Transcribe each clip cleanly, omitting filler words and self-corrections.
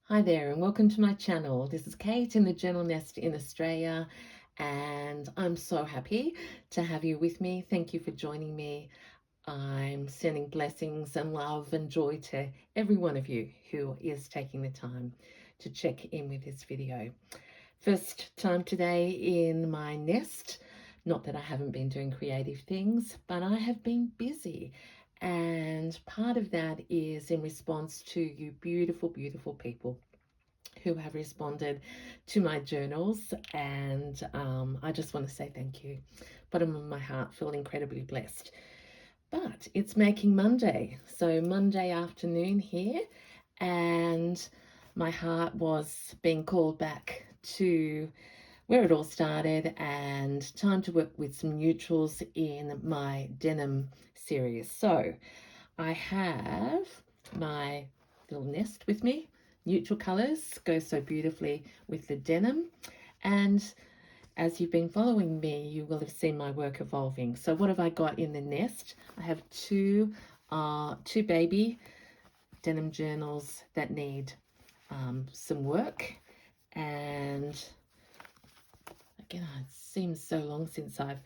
Hi there and welcome to my channel. This is Kate in the Journal Nest in Australia and I'm so happy to have you with me. Thank you for joining me. I'm sending blessings and love and joy to every one of you who is taking the time to check in with this video. First time today in my nest. Not that I haven't been doing creative things, but I have been busy. And part of that is in response to you beautiful, beautiful people who have responded to my journals. And I just want to say thank you. Bottom of my heart, feel incredibly blessed. But it's making Monday. So Monday afternoon here. And my heart was being called back to where it all started and time to work with some neutrals in my denim series. So I have my little nest with me. Neutral colours go so beautifully with the denim. And as you've been following me, you will have seen my work evolving. So what have I got in the nest? I have two baby denim journals that need some work. And again, it seems so long since I've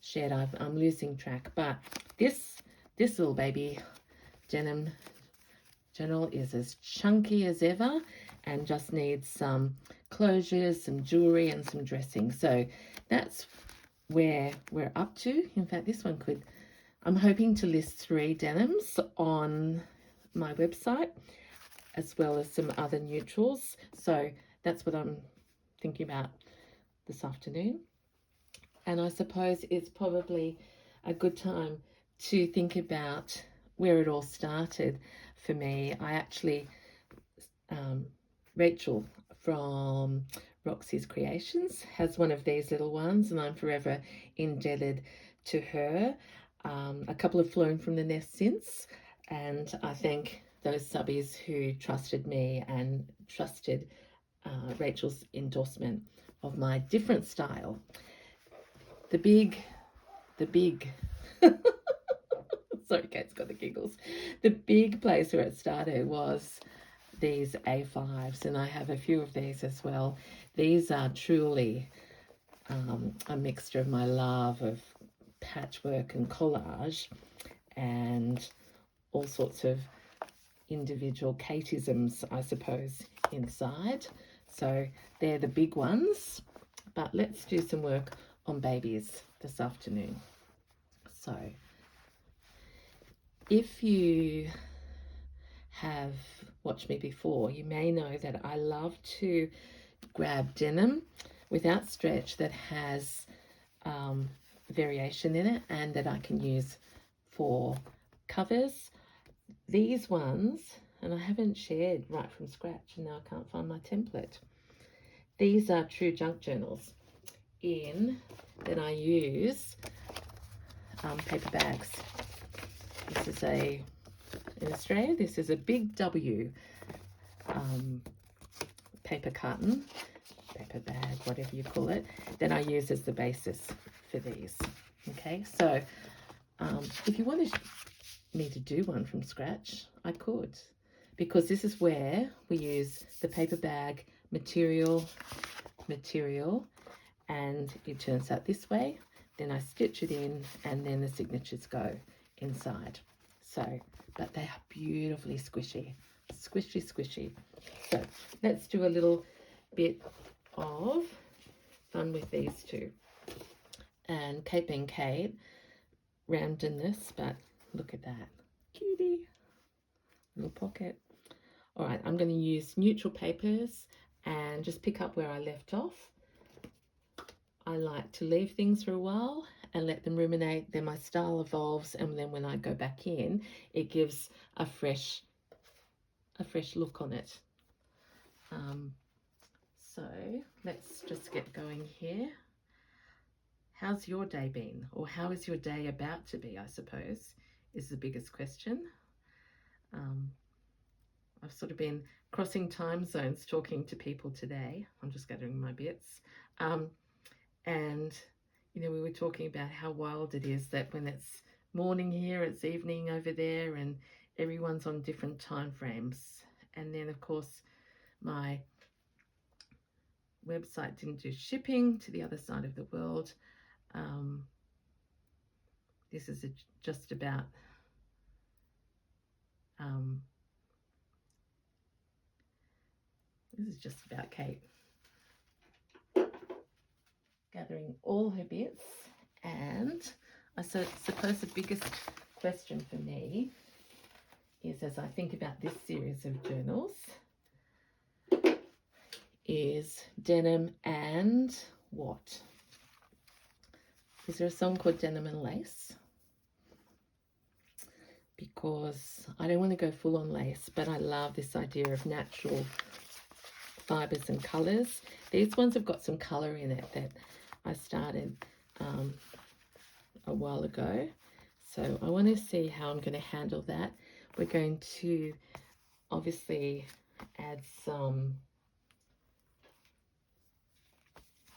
shared. I'm losing track. But this little baby denim journal is as chunky as ever and just needs some closures, some jewelry and some dressing. So that's where we're up to. In fact, this one could, I'm hoping to list 3 denims on my website as well as some other neutrals. So that's what I'm thinking about this afternoon. And I suppose it's probably a good time to think about where it all started for me. I actually, Rachel from Roxy's Creations has one of these little ones, and I'm forever indebted to her. A couple have flown from the nest since, and I thank those subbies who trusted me and trusted Rachel's endorsement of my different style. The big sorry, Kate's got the giggles. The big place where it started was these A5s, and I have a few of these as well. These are truly a mixture of my love of patchwork and collage and all sorts of individual Kateisms, I suppose, inside. So they're the big ones, but let's do some work on babies this afternoon. So if you have watched me before, you may know that I love to grab denim without stretch that has variation in it and that I can use for covers. These ones, and I haven't shared right from scratch and now I can't find my template. These are true junk journals in that I use paper bags. This is in Australia, this is a big W paper carton, paper bag, whatever you call it, that I use as the basis for these. Okay, so if you wanted me to do one from scratch, I could, because this is where we use the paper bag material, and it turns out this way. Then I stitch it in and then the signatures go inside. So, but they are beautifully squishy. So let's do a little bit of fun with these two. And Kate being Kate, randomness, but look at that. Cutie. Little pocket. All right, I'm going to use neutral papers and just pick up where I left off. I like to leave things for a while and let them ruminate. Then my style evolves, and then when I go back in, it gives a fresh look on it. So let's just get going here. How's your day been? Or how is your day about to be, I suppose, is the biggest question. I've sort of been crossing time zones talking to people today. I'm just gathering my bits. And, you know, we were talking about how wild it is that when it's morning here, it's evening over there, and everyone's on different time frames. And then, of course, my website didn't do shipping to the other side of the world. This is just about Kate gathering all her bits, and I suppose the biggest question for me is, as I think about this series of journals, is denim and what? Is there a song called Denim and Lace? Because I don't want to go full on lace, but I love this idea of natural fibers and colors. These ones have got some color in it that I started a while ago. So I want to see how I'm going to handle that. We're going to obviously add some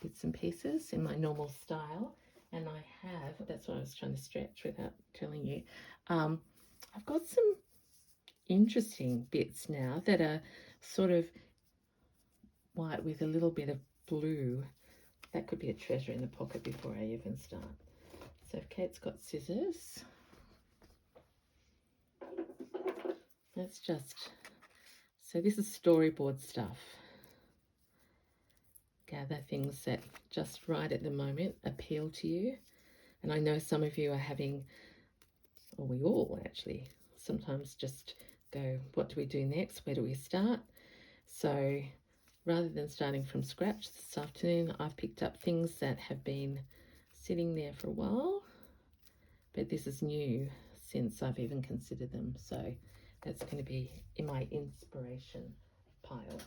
bits and pieces in my normal style. And I have, that's what I was trying to stretch without telling you. I've got some interesting bits now that are sort of white with a little bit of blue. That could be a treasure in the pocket before I even start. So if Kate's got scissors, let's just, so this is storyboard stuff. Gather things that just right at the moment appeal to you. And I know some of you are having, or we all actually, sometimes just go, what do we do next? Where do we start? So rather than starting from scratch this afternoon, I've picked up things that have been sitting there for a while, but this is new since I've even considered them. So that's going to be in my inspiration pile.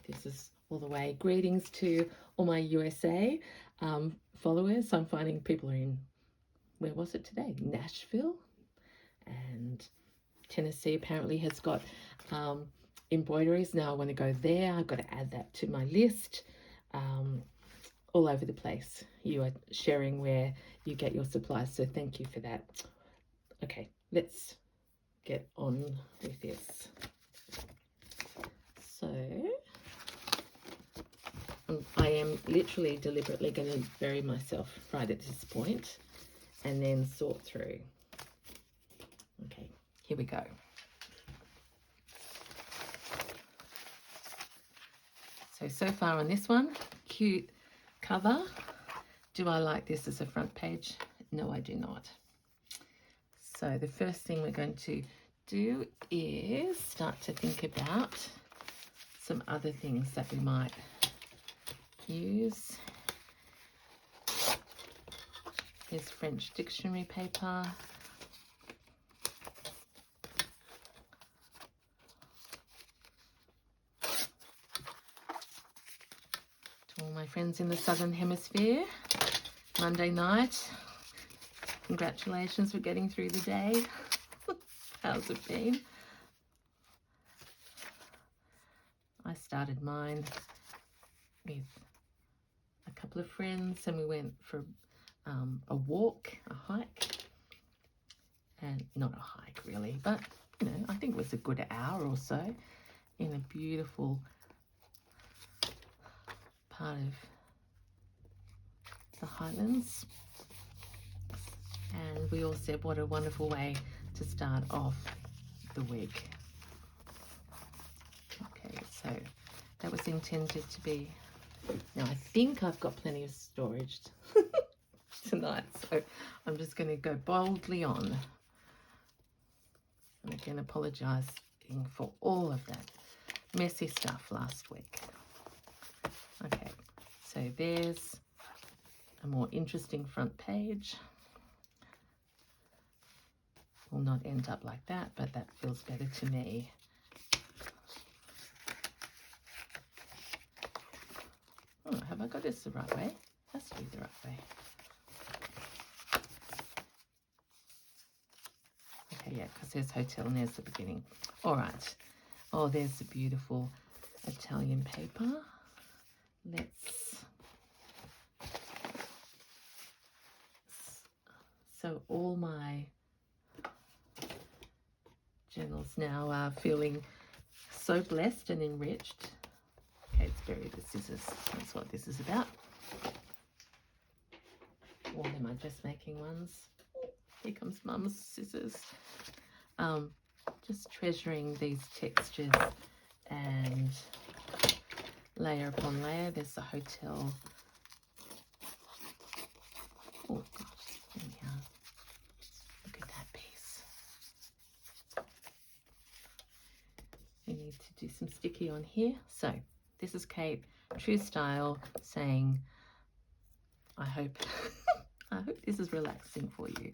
This is all the way. Greetings to all my USA followers. I'm finding people are in, where was it today? Nashville. And Tennessee apparently has got embroideries. Now I want to go there. I've got to add that to my list. All over the place. You are sharing where you get your supplies, so thank you for that. Okay, let's get on with this. So I am literally deliberately going to bury myself right at this point and then sort through. Okay, here we go. So far on this one, cute cover. Do I like this as a front page? No, I do not. So the first thing we're going to do is start to think about some other things that we might use. Here's French dictionary paper. To all my friends in the Southern Hemisphere, Monday night. Congratulations for getting through the day. How's it been? I started mine with a couple of friends and we went for a walk, a hike. And not a hike really, but you know, I think it was a good hour or so in a beautiful part of the Highlands. And we all said what a wonderful way to start off the week. Okay, so that was intended to be, now I think I've got plenty of storage tonight, so I'm just going to go boldly on. And again, apologising for all of that messy stuff last week. Okay, so there's a more interesting front page. Will not end up like that, but that feels better to me. Oh, have I got this the right way? Has to be the right way. Okay, yeah, because there's hotel and there's the beginning. All right. Oh, there's the beautiful Italian paper. So all my journals now are feeling so blessed and enriched. Kate's buried the scissors. That's what this is about. Or am I just making ones? Here comes Mum's scissors. Just treasuring these textures and layer upon layer. There's the hotel. Oh gosh, anyhow. Look at that piece. We need to do some sticky on here. So this is Kate, true style, saying, I hope this is relaxing for you,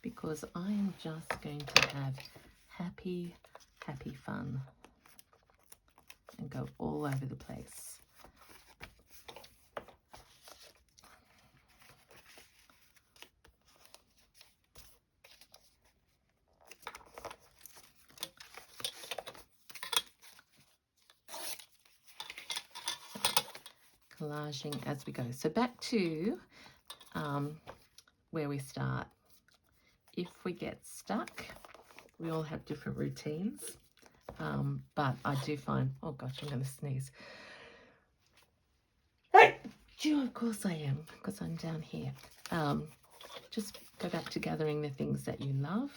because I am just going to have happy fun and go all over the place. Collaging as we go. So back to where we start. If we get stuck, we all have different routines, but I do find, oh gosh, I'm going to sneeze. Of course I am, because I'm down here. Just go back to gathering the things that you love,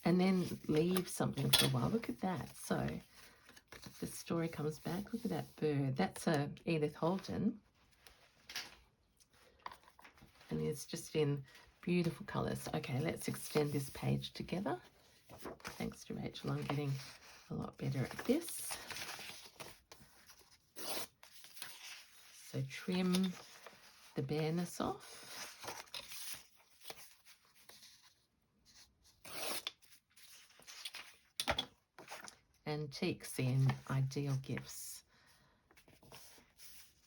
and then leave something for a while. Look at that. So the story comes back. Look at that bird. That's a Edith Holden, and it's just in beautiful colours. Okay, let's extend this page together. Thanks to Rachel, I'm getting a lot better at this. So trim the bareness off. Antiques in ideal gifts.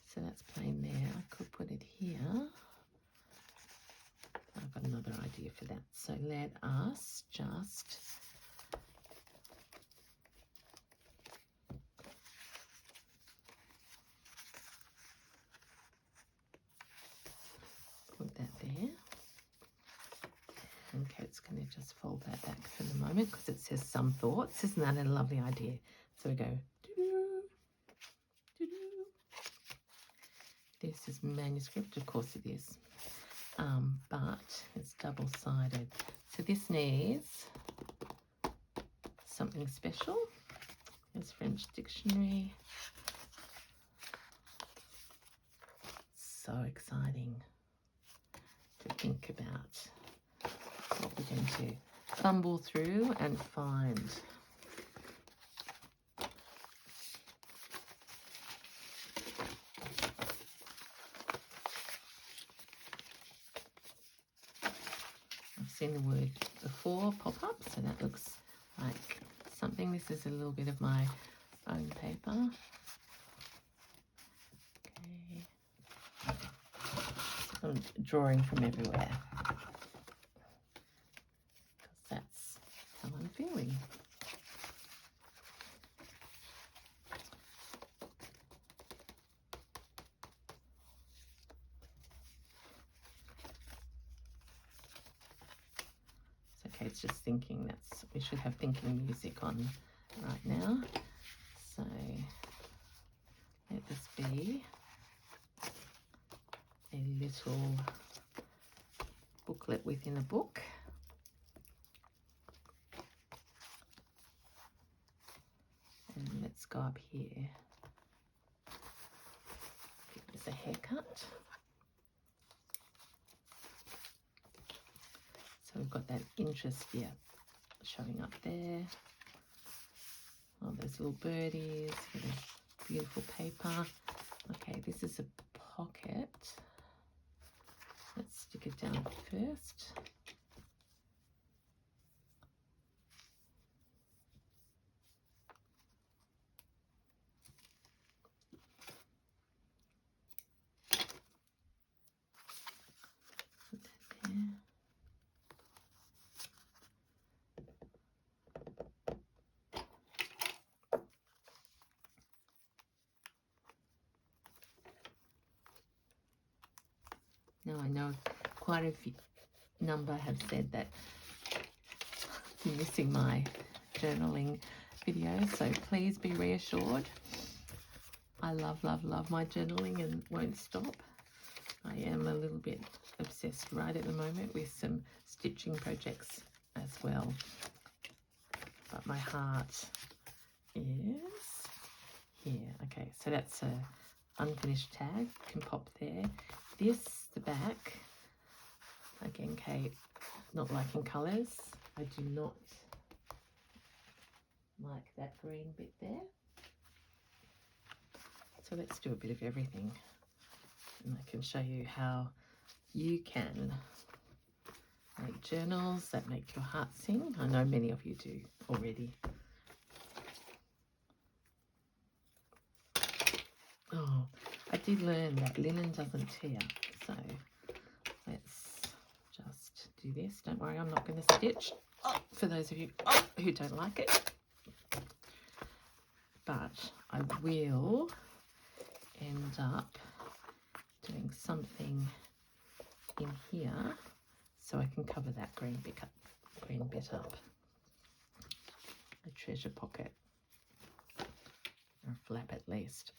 So that's plain there. I could put it here. I've got another idea for that. So let us just put that there. And Kate's going to just fold that back for the moment because it says some thoughts. Isn't that a lovely idea? So we go, doo-doo, doo-doo. This is manuscript, of course it is, but it's double-sided. So this needs something special. There's French dictionary. So exciting to think about what we're going to fumble through and find. I've seen the word before pop up, so that looks like something. This is a little bit of my own paper. Okay. I'm drawing from everywhere because that's how I'm feeling. So Kate's just thinking we should have thinking music on right now. So let this be a little booklet within a book. And let's go up here. Give this a haircut. So we've got that interest here showing up there. Oh, those little birdies with a beautiful paper. Okay, this is a pocket. Let's stick it down first. Put that there. Now I know quite a few number have said that I'm missing my journaling video, so please be reassured. I love, love, love my journaling and won't stop. I am a little bit obsessed right at the moment with some stitching projects as well. But my heart is here. Okay, so that's a unfinished tag, can pop there. This, the back, again, Kate, not liking colours. I do not like that green bit there. So let's do a bit of everything. And I can show you how you can make journals that make your heart sing. I know many of you do already. Oh, I did learn that linen doesn't tear, so let's just do this. Don't worry, I'm not going to stitch, for those of you who don't like it. But I will end up doing something in here so I can cover that green bit up. A treasure pocket, or a flap at least.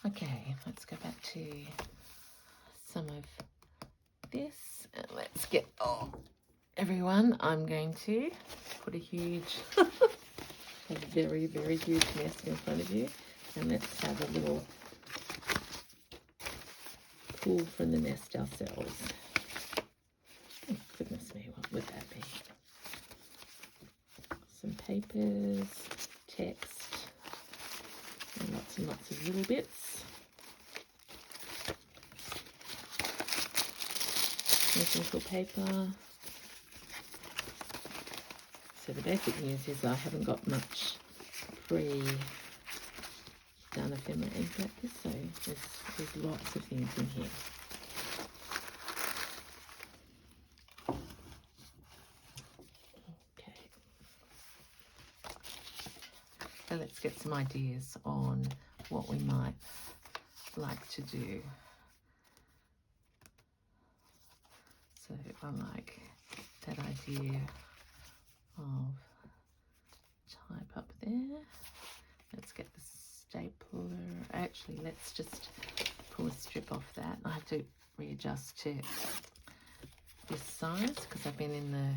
Okay, let's go back to some of this and let's get, everyone, I'm going to put a huge, a very, very huge nest in front of you, and let's have a little pull from the nest ourselves. Oh, goodness me, what would that be? Some papers, text, and lots of little bits. Little paper. So the basic news is I haven't got much free down ephemera ink like this, so there's lots of things in here. Okay. So let's get some ideas on what we might like to do. So I like that idea of type up there. Let's get the stapler. Actually, let's just pull a strip off that. I have to readjust to this size because I've been in the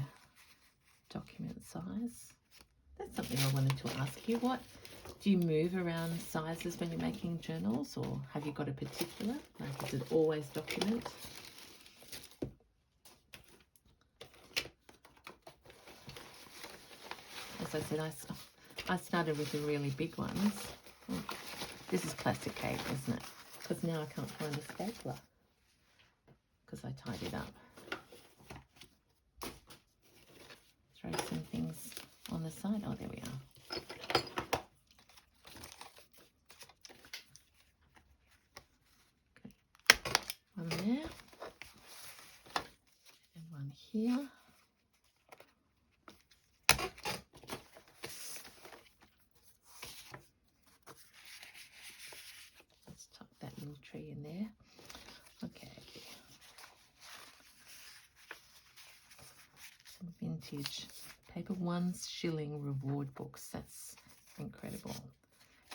document size. That's something I wanted to ask you. What do you move around sizes when you're making journals, or have you got a particular? Like, is it always document? As I said, I started with the really big ones. Oh, this is classic Kate, isn't it? Because now I can't find a stapler because I tied it up. Throw some things on the side. Oh, there we are. Okay. One there and one here. Little tree in there. Okay. Some vintage paper, 1 shilling reward books. That's incredible.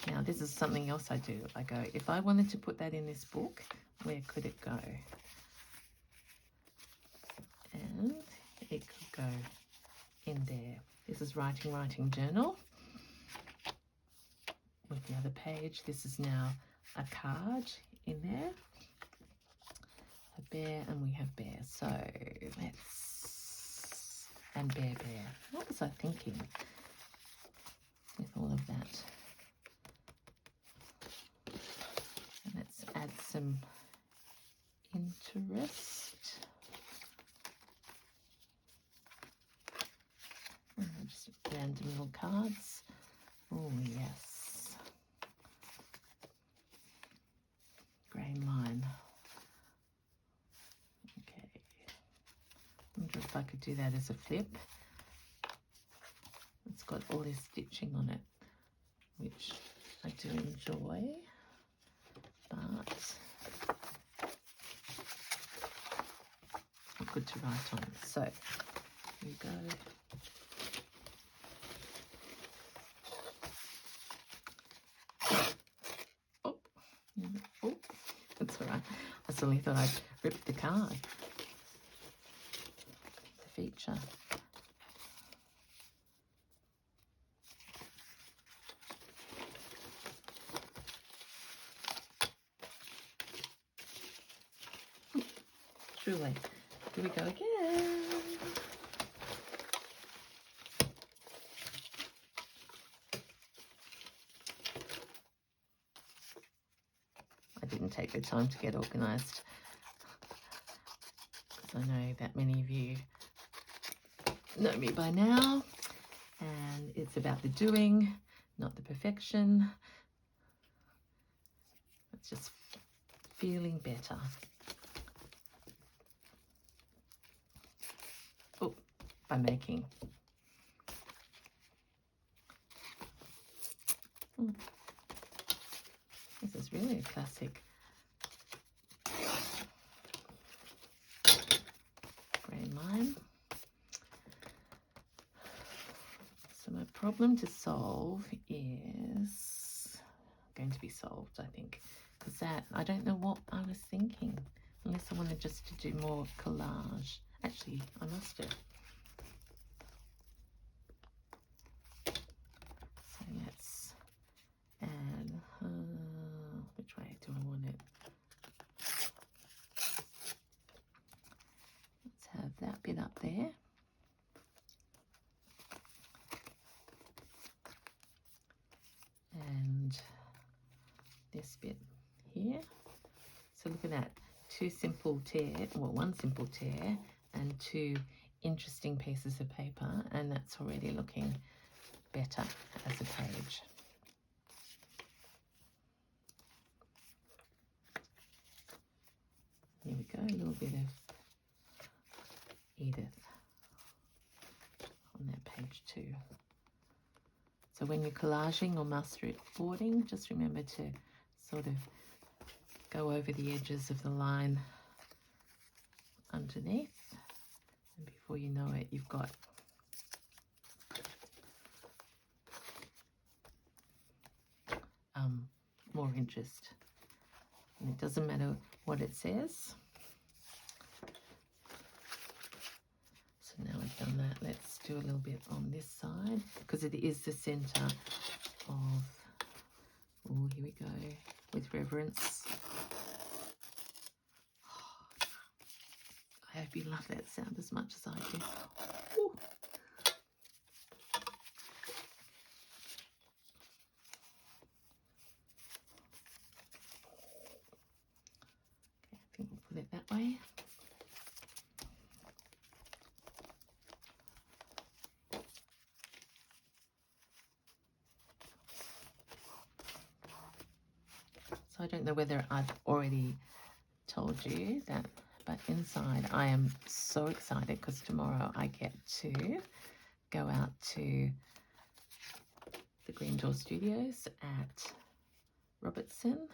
Now this is something else I do. I go, if I wanted to put that in this book, where could it go? And it could go in there. This is writing journal. With the other page, this is now a card in there, a bear, and we have bear. So let's, and bear. What was I thinking with all of that? And let's add some interest. Just random little cards. Oh yes. Grain line. Okay. I wonder if I could do that as a flip. It's got all this stitching on it, which I do enjoy, but not good to write on. So here we go. Oh, oh, that's all right. I suddenly thought I'd ripped the card, the feature. Truly. Here we go again. I didn't take the time to get organised, because I know that many of you know me by now, and it's about the doing, not the perfection. It's just feeling better. Oh, by making. This is really a classic. Grey line. So my problem to solve is going to be solved, I think, because that, I don't know what I was thinking, unless I wanted just to do more collage. Actually, I must have. So let's add, which way do I want it? Let's have that bit up there. And this bit here. So look at that, two simple tear, well, one simple tear and two interesting pieces of paper, and that's already looking better as a page. Here we go, a little bit of Edith on that page too. So when you're collaging or masterboarding, just remember to sort of go over the edges of the line underneath, and before you know it, you've got more interest. And it doesn't matter what it says. So now I've done that, let's do a little bit on this side, because it is the center of, oh, here we go, with reverence. I hope you love that sound as much as I do. Ooh. Okay, I think we'll put it that way. So I don't know whether I've already told you that, but inside I am so excited because tomorrow I get to go out to the Green Door Studios at Robertson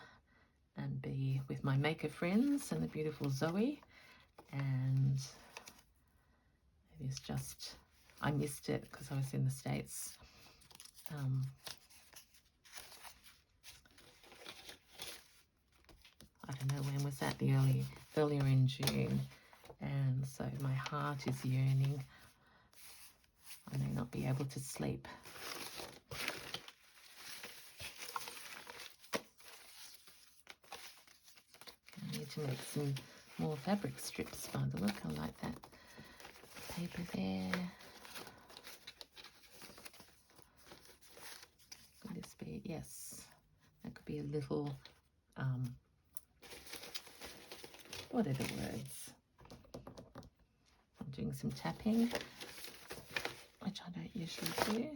and be with my maker friends and the beautiful Zoe, and it is just, I missed it because I was in the States. I don't know when was that, earlier in June, and so my heart is yearning. I may not be able to sleep. I need to make some more fabric strips by the look. I like that paper there. Could this be, yes, that could be a little, what are the words? I'm doing some tapping, which I don't usually do.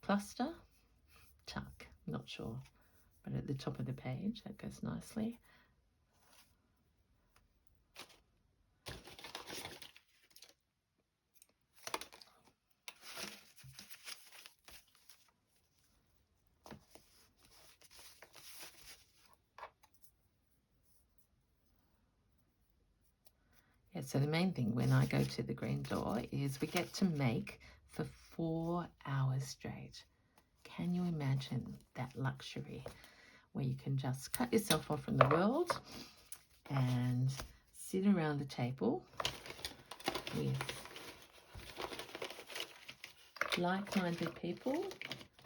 Cluster, tuck, not sure, but at the top of the page, that goes nicely. so the main thing when I go to the green door is we get to make for 4 hours straight. Can you imagine that luxury where you can just cut yourself off from the world and sit around the table with like-minded people,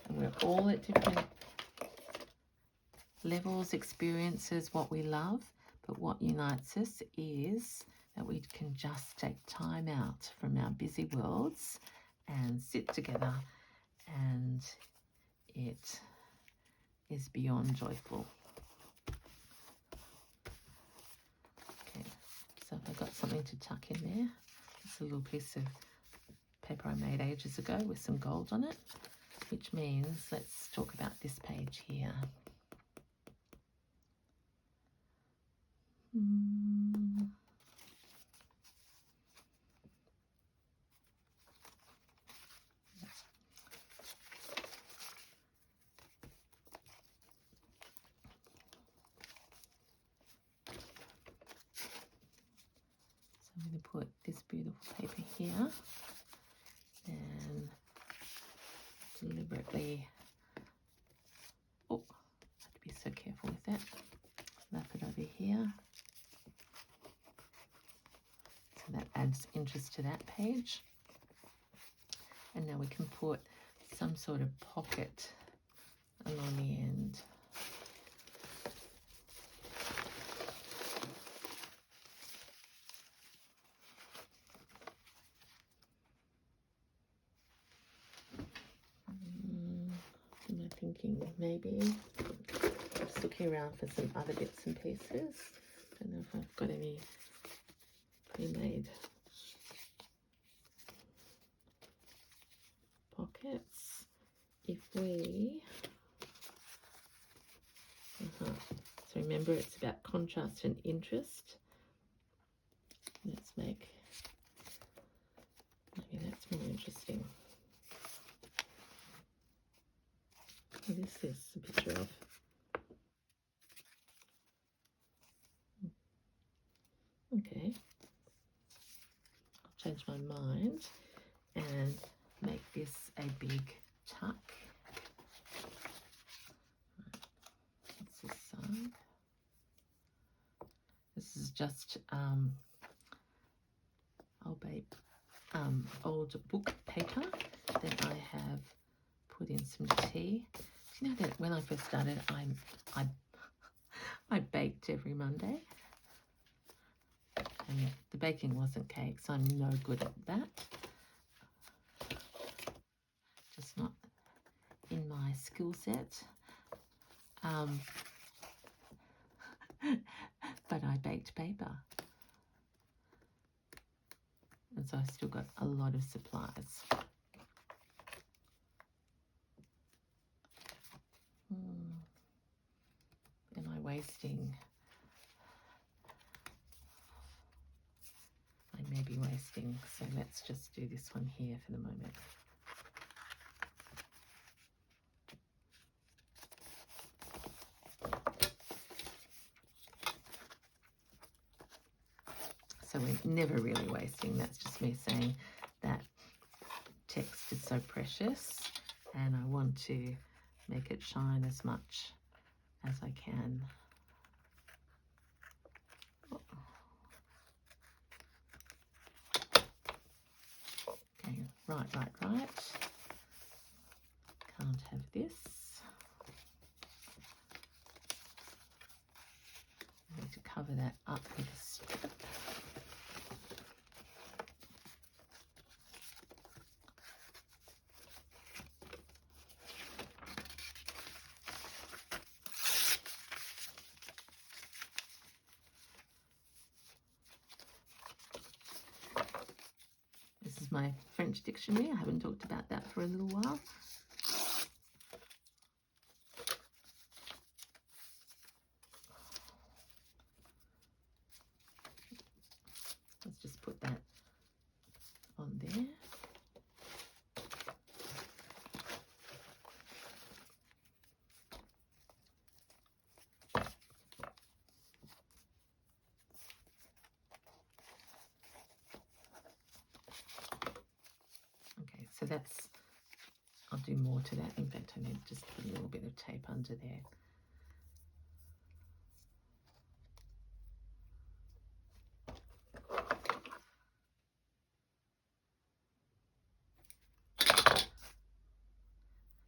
and we're all at different levels, experiences, what we love, but what unites us is that we can just take time out from our busy worlds and sit together, and it is beyond joyful. Okay, so I've got something to tuck in there. It's a little piece of paper I made ages ago with some gold on it, which means let's talk about this page here. I'm going to put this beautiful paper here and deliberately, oh, I have to be so careful with that, wrap it over here. So that adds interest to that page. And now we can put some sort of pocket along the end. Am I thinking maybe just looking around for some other bits and pieces? Don't know if I've got any pre-made pockets. If we so remember, it's about contrast and interest. Let's make, maybe that's more interesting. What is this a picture of? Okay, I'll change my mind and make this a big tuck. What's this side? This is just old book paper that I have put in some tea. Do you know that when I first started, I baked every Monday, and the baking wasn't cakes. I'm no good at that. Just not in my skill set. But I baked paper. And so I still got a lot of supplies. Am I wasting? I may be wasting, so let's just do this one here for the moment. So we're never really wasting. That's just me saying that text is so precious and I want to make it shine as much as I can. Okay, right. Can't have this. I need to cover that up with a strip. This is my French dictionary. I haven't talked about that for a little while. Let's just put that on there. so that's, I'll do more to that. In fact, I need to just put a little bit of tape under there.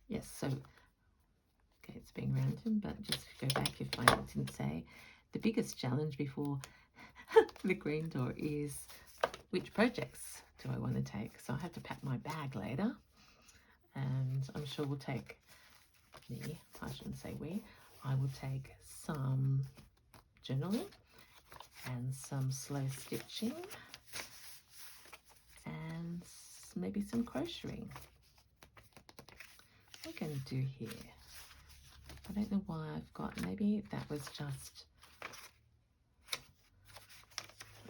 Yes, so, okay, it's being random, but just go back if I didn't say. The biggest challenge before the green door is which projects do I want to take? So I have to pack my bag later, and I'm sure we'll take I shouldn't say we, I will take some journaling and some slow stitching and maybe some crocheting. What we're going to do here, I don't know why I've got, maybe that was just,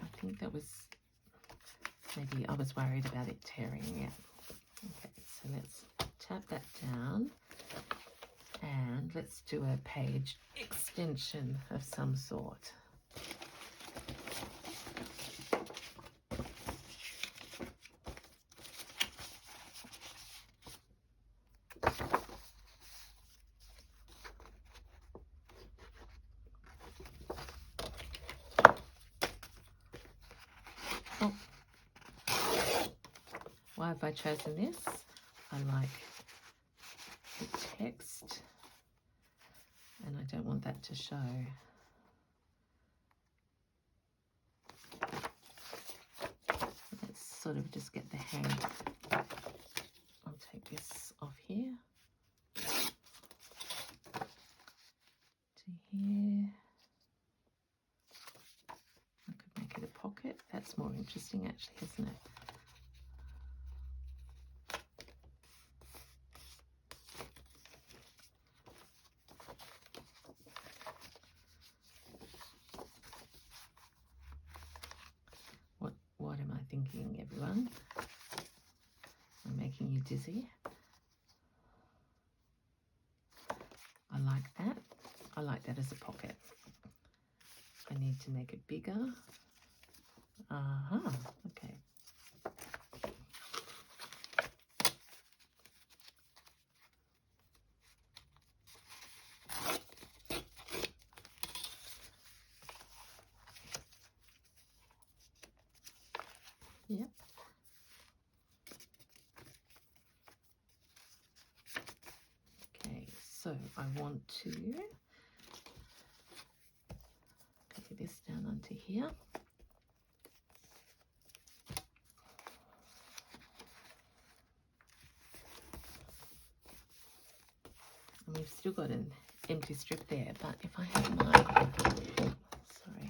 I think that was, maybe I was worried about it tearing out. Okay, so let's tap that down and let's do a page extension of some sort. Oh. Why have I chosen this? I like the text and I don't want that to show. Let's sort of just get the hang. I'll take this off here to here. I could make it a pocket. That's more interesting actually, isn't it? What am I thinking, everyone? I'm making you dizzy. I like that. I like that as a pocket. I need to make it bigger. Okay. Yep. Okay, so I want to copy this down onto here. And we've still got an empty strip there, but if I have my, sorry,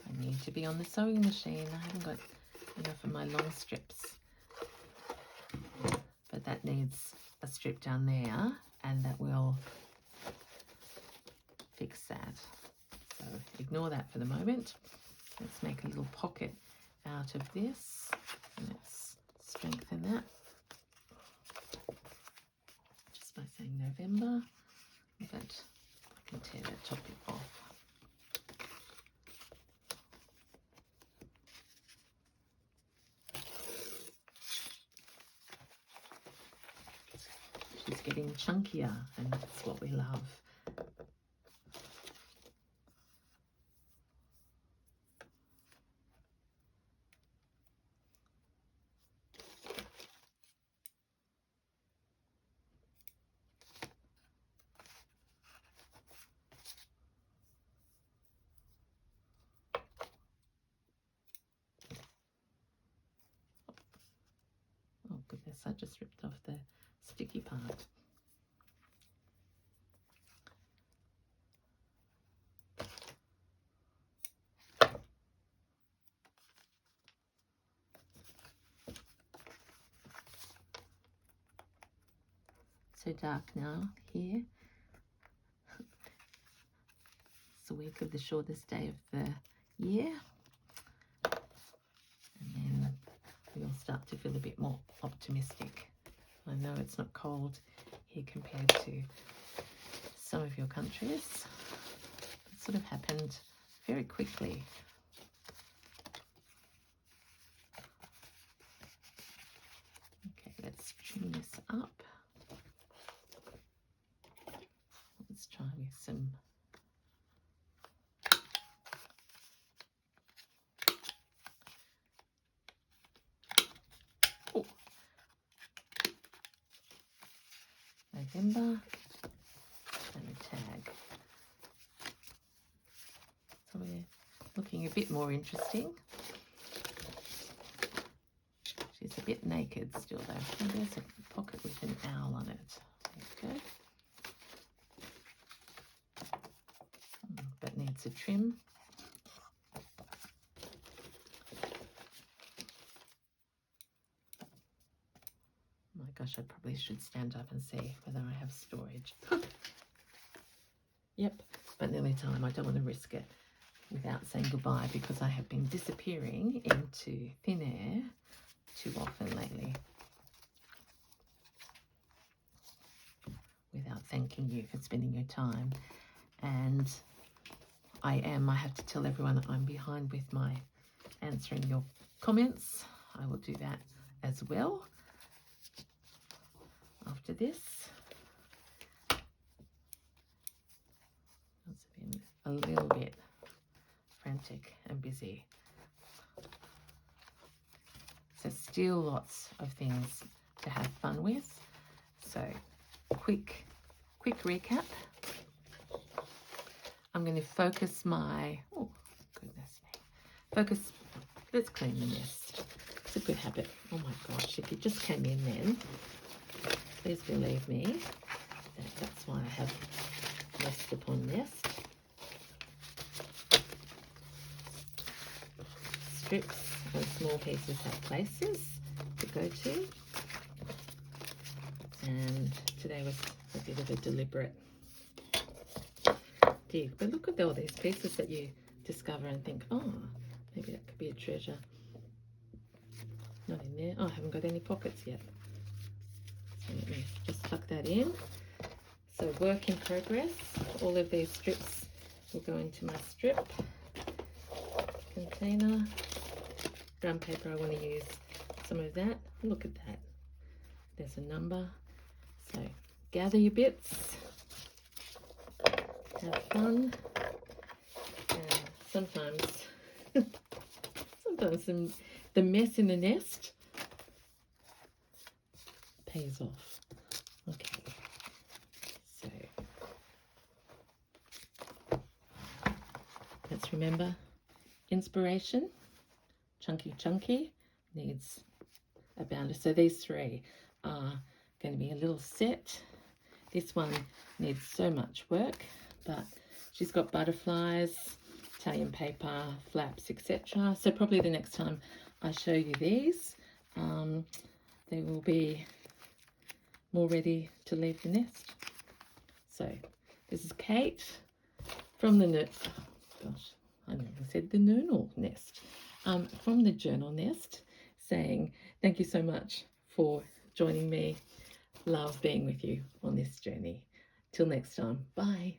I need to be on the sewing machine. I haven't got enough of my long strips, but that needs a strip down there and that will fix that. So ignore that for the moment. Let's make a little pocket out of this. Let's strengthen that just by saying November, but I can tear that top bit off. She's getting chunkier, and that's what we love. Oh goodness, I just ripped off the sticky part. So dark now here. It's the week of the shortest day of the year. And then we'll start to feel a bit more optimistic. I know it's not cold here compared to some of your countries. It sort of happened very quickly. just trim this up. Let's try with some November and a tag. So we're looking a bit more interesting. She's a bit naked still though. And there's a pocket with an owl on it. There you go. That needs a trim. Oh my gosh, I probably should stand up and see whether I have storage. Yep, but nearly time. I don't want to risk it without saying goodbye because I have been disappearing into thin air too often lately without thanking you for spending your time. And I have to tell everyone I'm behind with my answering your comments. I will do that as well after this. It's been a little bit frantic and busy. So still lots of things to have fun with. So quick recap. I'm going to focus my, oh goodness me, let's clean the nest. It's a good habit. Oh my gosh, if you just came in then, please believe me that's why I have nest upon nest. Strips and small pieces have places to go to. And today was a bit of a deliberate dig. But look at all these pieces that you discover and think, oh, maybe that could be a treasure. Not in there. Oh, I haven't got any pockets yet. So let me just tuck that in. So work in progress. All of these strips will go into my strip container. Brown paper, I want to use some of that. Look at that. There's a number. So gather your bits, have fun, and sometimes the mess in the nest pays off. Okay, so let's remember inspiration. Chunky needs a bounder. So these three are going to be a little set. This one needs so much work, but she's got butterflies, Italian paper, flaps, etc. So probably the next time I show you these, they will be more ready to leave the nest. So this is Kate from the I never said the Journal Nest. From the Journal Nest, saying thank you so much for joining me. Love being with you on this journey. Till next time, bye.